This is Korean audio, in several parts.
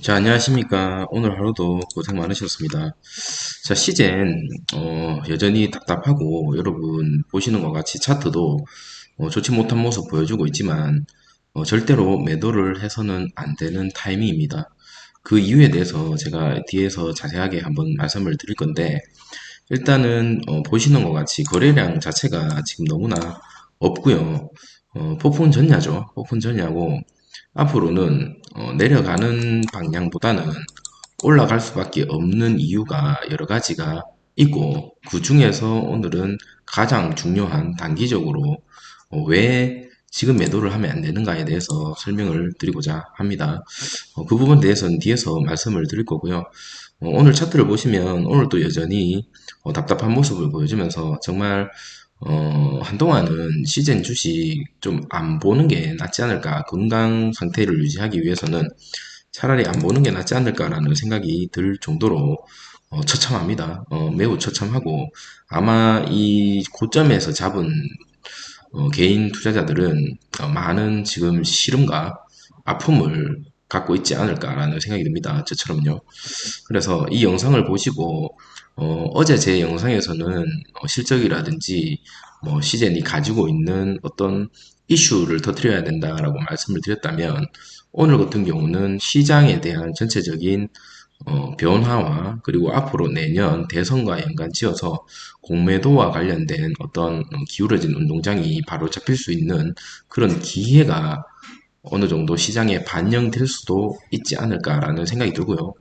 자, 안녕하십니까. 오늘 하루도 고생 많으셨습니다. 자, 시젠, 여전히 답답하고, 여러분 보시는 것 같이 차트도 좋지 못한 모습 보여주고 있지만, 절대로 매도를 해서는 안 되는 타이밍입니다. 그 이유에 대해서 제가 뒤에서 자세하게 한번 말씀을 드릴 건데, 일단은, 보시는 것 같이 거래량 자체가 지금 너무나 없고요. 폭풍 전야죠. 폭풍 전야고, 앞으로는 내려가는 방향보다는 올라갈 수밖에 없는 이유가 여러 가지가 있고, 그 중에서 오늘은 가장 중요한 단기적으로 왜 지금 매도를 하면 안 되는가에 대해서 설명을 드리고자 합니다. 그 부분에 대해서는 뒤에서 말씀을 드릴 거고요. 오늘 차트를 보시면 오늘도 여전히 답답한 모습을 보여주면서 정말 한동안은 시즌 주식 좀 안 보는 게 낫지 않을까. 건강 상태를 유지하기 위해서는 차라리 안 보는 게 낫지 않을까라는 생각이 들 정도로 처참합니다. 매우 처참하고 아마 이 고점에서 잡은 개인 투자자들은 많은 지금 시름과 아픔을 갖고 있지 않을까라는 생각이 듭니다. 저처럼요. 그래서 이 영상을 보시고 어제 제 영상에서는 실적이라든지 뭐 시젠이 가지고 있는 어떤 이슈를 터뜨려야 된다라고 말씀을 드렸다면 오늘 같은 경우는 시장에 대한 전체적인 변화와 그리고 앞으로 내년 대선과 연관지어서 공매도와 관련된 어떤 기울어진 운동장이 바로 잡힐 수 있는 그런 기회가 어느 정도 시장에 반영될 수도 있지 않을까라는 생각이 들고요.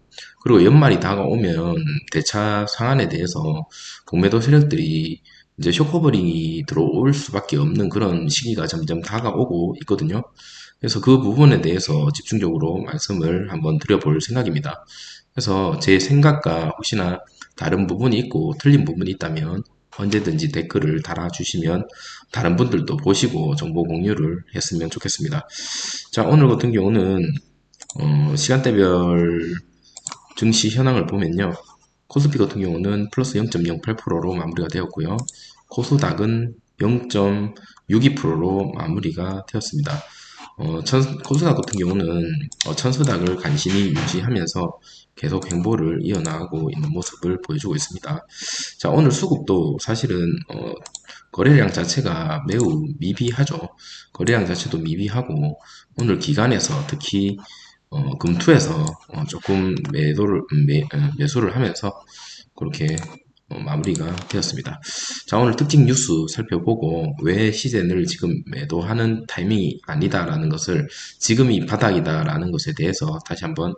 그리고 연말이 다가오면 대차 상한에 대해서 공매도 세력들이 이제 쇼커버링이 들어올 수밖에 없는 그런 시기가 점점 다가오고 있거든요. 그래서 그 부분에 대해서 집중적으로 말씀을 한번 드려볼 생각입니다. 그래서 제 생각과 혹시나 다른 부분이 있고 틀린 부분이 있다면 언제든지 댓글을 달아주시면 다른 분들도 보시고 정보 공유를 했으면 좋겠습니다. 자, 오늘 같은 경우는 시간대별 증시 현황을 보면요. 코스피 같은 경우는 플러스 0.08%로 마무리가 되었고요. 코스닥은 0.62%로 마무리가 되었습니다. 코스닥 같은 경우는 천스닥을 간신히 유지하면서 계속 행보를 이어나가고 있는 모습을 보여주고 있습니다. 자, 오늘 수급도 사실은 거래량 자체가 매우 미비하죠. 거래량 자체도 미비하고 오늘 기간에서 특히 금투에서 조금 매수를 하면서 그렇게 마무리가 되었습니다. 자, 오늘 특징 뉴스 살펴보고 왜 시즌을 지금 매도하는 타이밍이 아니다라는 것을 지금이 바닥이다라는 것에 대해서 다시 한번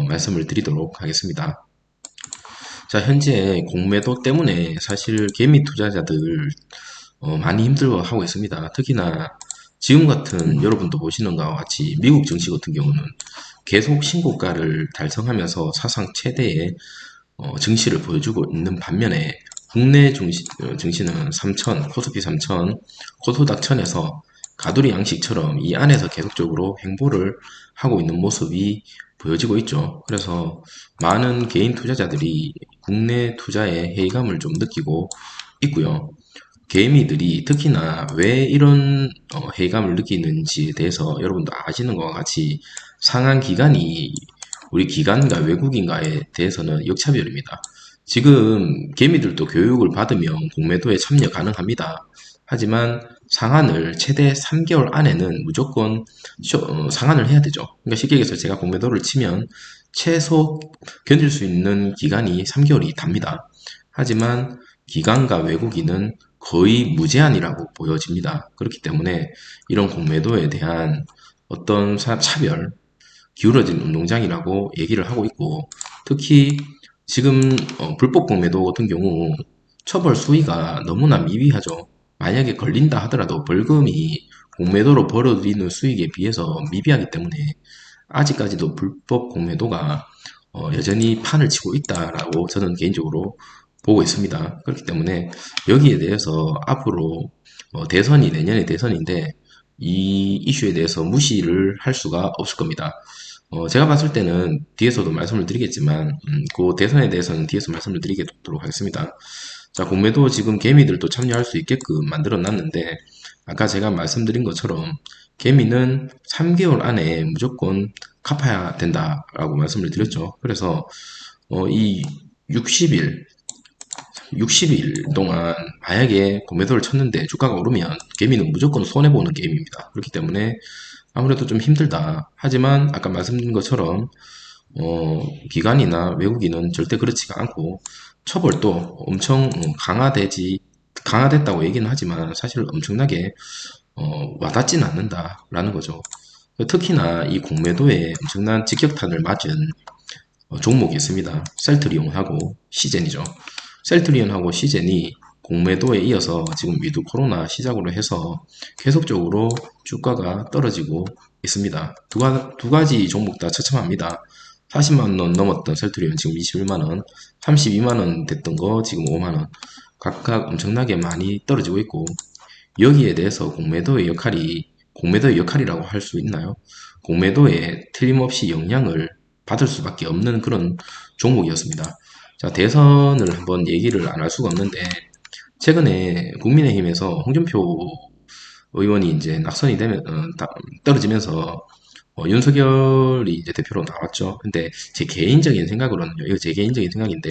말씀을 드리도록 하겠습니다. 자, 현재 공매도 때문에 사실 개미 투자자들 많이 힘들어하고 있습니다. 특히나 지금 같은 여러분도 보시는 것과 같이 미국 증시 같은 경우는 계속 신고가를 달성하면서 사상 최대의 증시를 보여주고 있는 반면에 국내 증시는 3천, 코스피 3천, 코스닥 천에서 가두리 양식처럼 이 안에서 계속적으로 행보를 하고 있는 모습이 보여지고 있죠. 그래서 많은 개인 투자자들이 국내 투자에 회의감을 좀 느끼고 있고요. 개미들이 특히나 왜 이런 회의감을 느끼는지에 대해서 여러분도 아시는 것과 같이 상한 기간이 우리 기관과 외국인과에 대해서는 역차별입니다. 지금 개미들도 교육을 받으면 공매도에 참여 가능합니다. 하지만 상한을 최대 3개월 안에는 무조건 상한을 해야 되죠. 그러니까 쉽게 얘기해서 제가 공매도를 치면 최소 견딜 수 있는 기간이 3개월이 답니다. 하지만 기관과 외국인은 거의 무제한이라고 보여집니다. 그렇기 때문에 이런 공매도에 대한 어떤 차별, 기울어진 운동장이라고 얘기를 하고 있고, 특히 지금 불법 공매도 같은 경우 처벌 수위가 너무나 미비하죠. 만약에 걸린다 하더라도 벌금이 공매도로 벌어들이는 수익에 비해서 미비하기 때문에 아직까지도 불법 공매도가 여전히 판을 치고 있다라고 저는 개인적으로 보고 있습니다. 그렇기 때문에 여기에 대해서 앞으로 대선이 내년에 대선인데 이 이슈에 대해서 무시를 할 수가 없을 겁니다. 제가 봤을 때는 뒤에서도 말씀을 드리겠지만, 그 대선에 대해서는 뒤에서 말씀을 드리도록 하겠습니다. 자, 공매도 지금 개미들도 참여할 수 있게끔 만들어 놨는데, 아까 제가 말씀드린 것처럼 개미는 3개월 안에 무조건 갚아야 된다라고 말씀을 드렸죠. 그래서 이 60일 동안 만약에 공매도를 쳤는데 주가가 오르면 개미는 무조건 손해보는 게임입니다. 그렇기 때문에 아무래도 좀 힘들다. 하지만 아까 말씀드린 것처럼 기관이나 외국인은 절대 그렇지가 않고 처벌도 엄청 강화됐다고 얘기는 하지만 사실 엄청나게 와닿지는 않는다라는 거죠. 특히나 이 공매도에 엄청난 직격탄을 맞은 종목이 있습니다. 셀트리온하고 시젠이죠. 셀트리온하고 시젠이 공매도에 이어서 지금 위드 코로나 시작으로 해서 계속적으로 주가가 떨어지고 있습니다. 두 가지 종목 다 처참합니다. 40만원 넘었던 셀트리온 지금 21만원, 32만원 됐던 거 지금 5만원. 각각 엄청나게 많이 떨어지고 있고, 여기에 대해서 공매도의 역할이라고 할 수 있나요? 공매도에 틀림없이 영향을 받을 수밖에 없는 그런 종목이었습니다. 자, 대선을 한번 얘기를 안 할 수가 없는데, 최근에 국민의힘에서 홍준표 의원이 이제 낙선이 되면, 떨어지면서, 윤석열이 이제 대표로 나왔죠. 근데 제 개인적인 생각으로는요, 이거 제 개인적인 생각인데,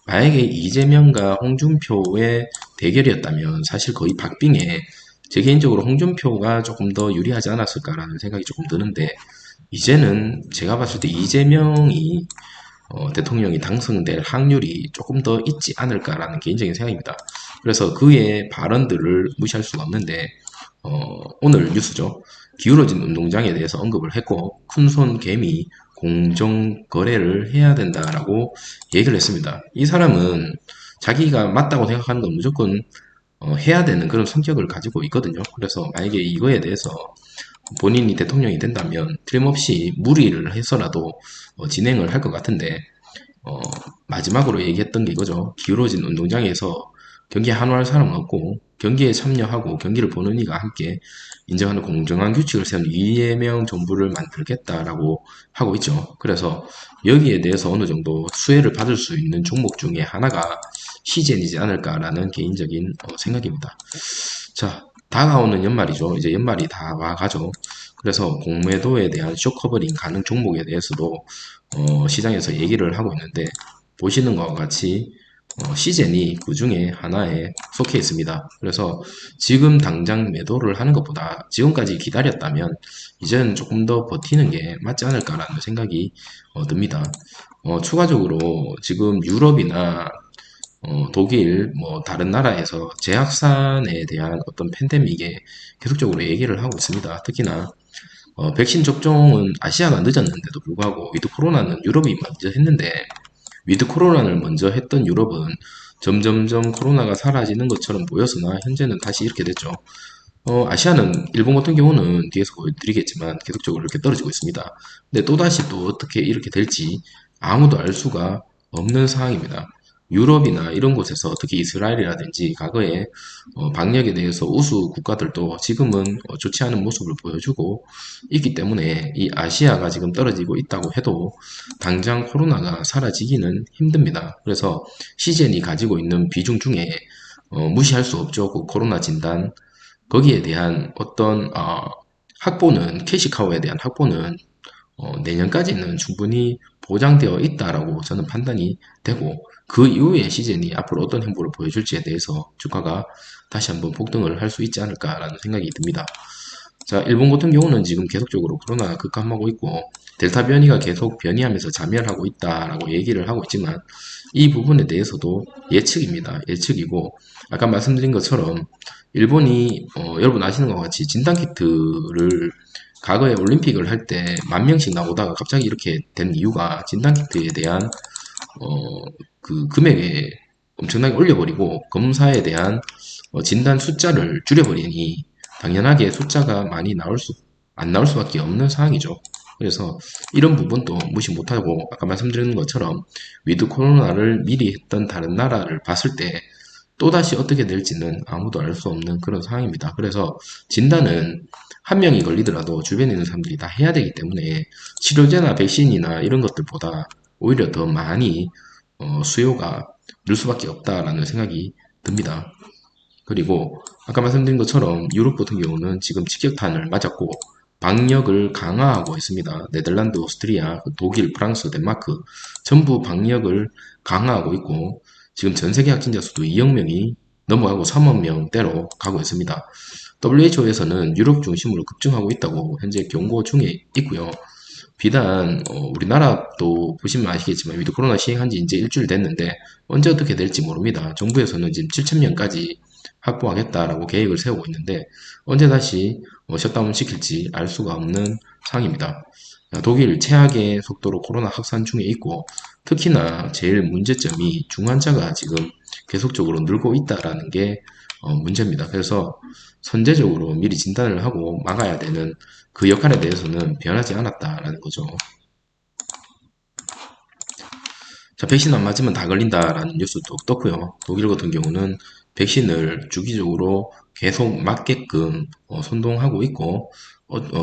만약에 이재명과 홍준표의 대결이었다면 사실 거의 박빙에 제 개인적으로 홍준표가 조금 더 유리하지 않았을까라는 생각이 조금 드는데 이제는 제가 봤을 때 이재명이 대통령이 당선될 확률이 조금 더 있지 않을까라는 개인적인 생각입니다. 그래서 그의 발언들을 무시할 수가 없는데 오늘 뉴스죠. 기울어진 운동장에 대해서 언급을 했고 큰손 개미 공정 거래를 해야 된다라고 얘기를 했습니다. 이 사람은 자기가 맞다고 생각하는 건 무조건 해야 되는 그런 성격을 가지고 있거든요. 그래서 만약에 이거에 대해서 본인이 대통령이 된다면 틀림없이 무리를 해서라도 진행을 할 것 같은데 어, 마지막으로 얘기했던 게 이거죠. 기울어진 운동장에서 경기에 한화할 사람은 없고 경기에 참여하고 경기를 보는 이가 함께 인정하는 공정한 규칙을 세운 이재명 정부를 만들겠다라고 하고 있죠. 그래서 여기에 대해서 어느 정도 수혜를 받을 수 있는 종목 중에 하나가 시젠이지 않을까라는 개인적인 생각입니다. 자, 다가오는 연말이죠. 이제 연말이 다 와가죠. 그래서 공매도에 대한 쇼커버링 가능 종목에 대해서도 시장에서 얘기를 하고 있는데 보시는 것과 같이 시젠이 그 중에 하나에 속해 있습니다. 그래서 지금 당장 매도를 하는 것보다 지금까지 기다렸다면 이제는 조금 더 버티는 게 맞지 않을까라는 생각이 듭니다. 추가적으로 지금 유럽이나 독일, 뭐, 다른 나라에서 제약산에 대한 어떤 팬데믹에 계속적으로 얘기를 하고 있습니다. 특히나, 백신 접종은 아시아가 늦었는데도 불구하고, 위드 코로나는 유럽이 먼저 했는데, 위드 코로나를 먼저 했던 유럽은 점점점 코로나가 사라지는 것처럼 보였으나, 현재는 다시 이렇게 됐죠. 아시아는, 일본 같은 경우는 뒤에서 보여드리겠지만, 계속적으로 이렇게 떨어지고 있습니다. 근데 또다시 또 어떻게 이렇게 될지 아무도 알 수가 없는 상황입니다. 유럽이나 이런 곳에서 특히 이스라엘이라든지 과거에 방역에 대해서 우수 국가들도 지금은 좋지 않은 모습을 보여주고 있기 때문에 이 아시아가 지금 떨어지고 있다고 해도 당장 코로나가 사라지기는 힘듭니다. 그래서 시젠이 가지고 있는 비중 중에 무시할 수 없죠. 그 코로나 진단 거기에 대한 어떤 확보는 캐시카우에 대한 확보는 내년까지는 충분히 보장되어 있다라고 저는 판단이 되고 그 이후에 시즌이 앞으로 어떤 행보를 보여줄지에 대해서 주가가 다시 한번 폭등을 할 수 있지 않을까라는 생각이 듭니다. 자, 일본 같은 경우는 지금 계속적으로 코로나가 급감하고 있고 델타 변이가 계속 변이하면서 자멸하고 있다라고 얘기를 하고 있지만 이 부분에 대해서도 예측입니다. 예측이고 아까 말씀드린 것처럼 일본이 여러분 아시는 것과 같이 진단키트를 과거에 올림픽을 할 때 10,000명씩 나오다가 갑자기 이렇게 된 이유가 진단키트에 대한 그 금액에 엄청나게 올려버리고 검사에 대한 진단 숫자를 줄여버리니 당연하게 숫자가 많이 안 나올 수밖에 없는 상황이죠. 그래서 이런 부분도 무시 못하고 아까 말씀드린 것처럼 위드 코로나를 미리 했던 다른 나라를 봤을 때 또다시 어떻게 될지는 아무도 알 수 없는 그런 상황입니다. 그래서 진단은 한 명이 걸리더라도 주변에 있는 사람들이 다 해야 되기 때문에 치료제나 백신이나 이런 것들보다 오히려 더 많이 수요가 늘 수밖에 없다라는 생각이 듭니다. 그리고 아까 말씀드린 것처럼 유럽 같은 경우는 지금 직격탄을 맞았고 방역을 강화하고 있습니다. 네덜란드, 오스트리아, 독일, 프랑스, 덴마크 전부 방역을 강화하고 있고 지금 전 세계 확진자 수도 2억 명이 넘어가고 3억 명대로 가고 있습니다. WHO에서는 유럽 중심으로 급증하고 있다고 현재 경고 중에 있고요. 비단 우리나라도 보시면 아시겠지만 위드 코로나 시행한 지 이제 일주일 됐는데 언제 어떻게 될지 모릅니다. 정부에서는 지금 7,000명까지 확보하겠다라고 계획을 세우고 있는데 언제 다시 셧다운 시킬지 알 수가 없는 상황입니다. 독일 최악의 속도로 코로나 확산 중에 있고 특히나 제일 문제점이 중환자가 지금 계속적으로 늘고 있다라는 게 문제입니다. 그래서 선제적으로 미리 진단을 하고 막아야 되는 그 역할에 대해서는 변하지 않았다라는 거죠. 자, 백신 안 맞으면 다 걸린다라는 뉴스도 떴고요. 독일 같은 경우는 백신을 주기적으로 계속 맞게끔 선동하고 있고,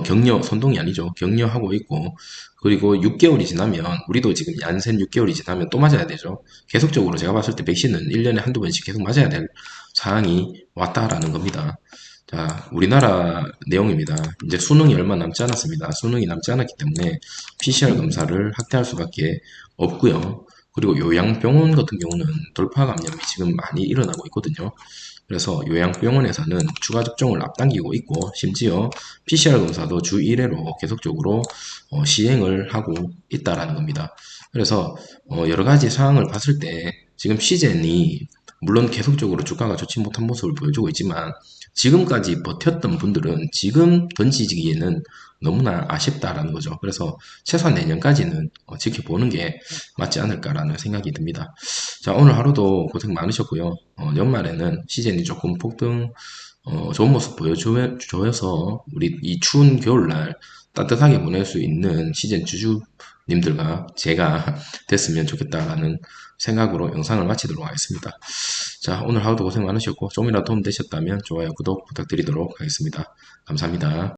선동이 아니죠. 격려하고 있고, 그리고 6개월이 지나면, 우리도 지금 얀센 6개월이 지나면 또 맞아야 되죠. 계속적으로 제가 봤을 때 백신은 1년에 한두 번씩 계속 맞아야 될 상황이 왔다라는 겁니다. 자, 우리나라 내용입니다. 이제 수능이 얼마 남지 않았습니다. 수능이 남지 않았기 때문에 PCR 검사를 확대할 수밖에 없고요. 그리고 요양병원 같은 경우는 돌파 감염이 지금 많이 일어나고 있거든요. 그래서 요양병원에서는 추가 접종을 앞당기고 있고 심지어 PCR 검사도 주 1회로 계속적으로 시행을 하고 있다라는 겁니다. 그래서 여러 가지 상황을 봤을 때 지금 시젠이 물론 계속적으로 주가가 좋지 못한 모습을 보여주고 있지만 지금까지 버텼던 분들은 지금 던지기에는 너무나 아쉽다라는 거죠. 그래서 최소한 내년까지는 지켜보는 게 맞지 않을까라는 생각이 듭니다. 자, 오늘 하루도 고생 많으셨고요. 연말에는 시즌이 조금 폭등, 좋은 모습 보여줘서 우리 이 추운 겨울날 따뜻하게 보낼 수 있는 시즌 주주님들과 제가 됐으면 좋겠다라는 생각으로 영상을 마치도록 하겠습니다. 자, 오늘 하루도 고생 많으셨고, 좀이라도 도움 되셨다면 좋아요, 구독 부탁드리도록 하겠습니다. 감사합니다.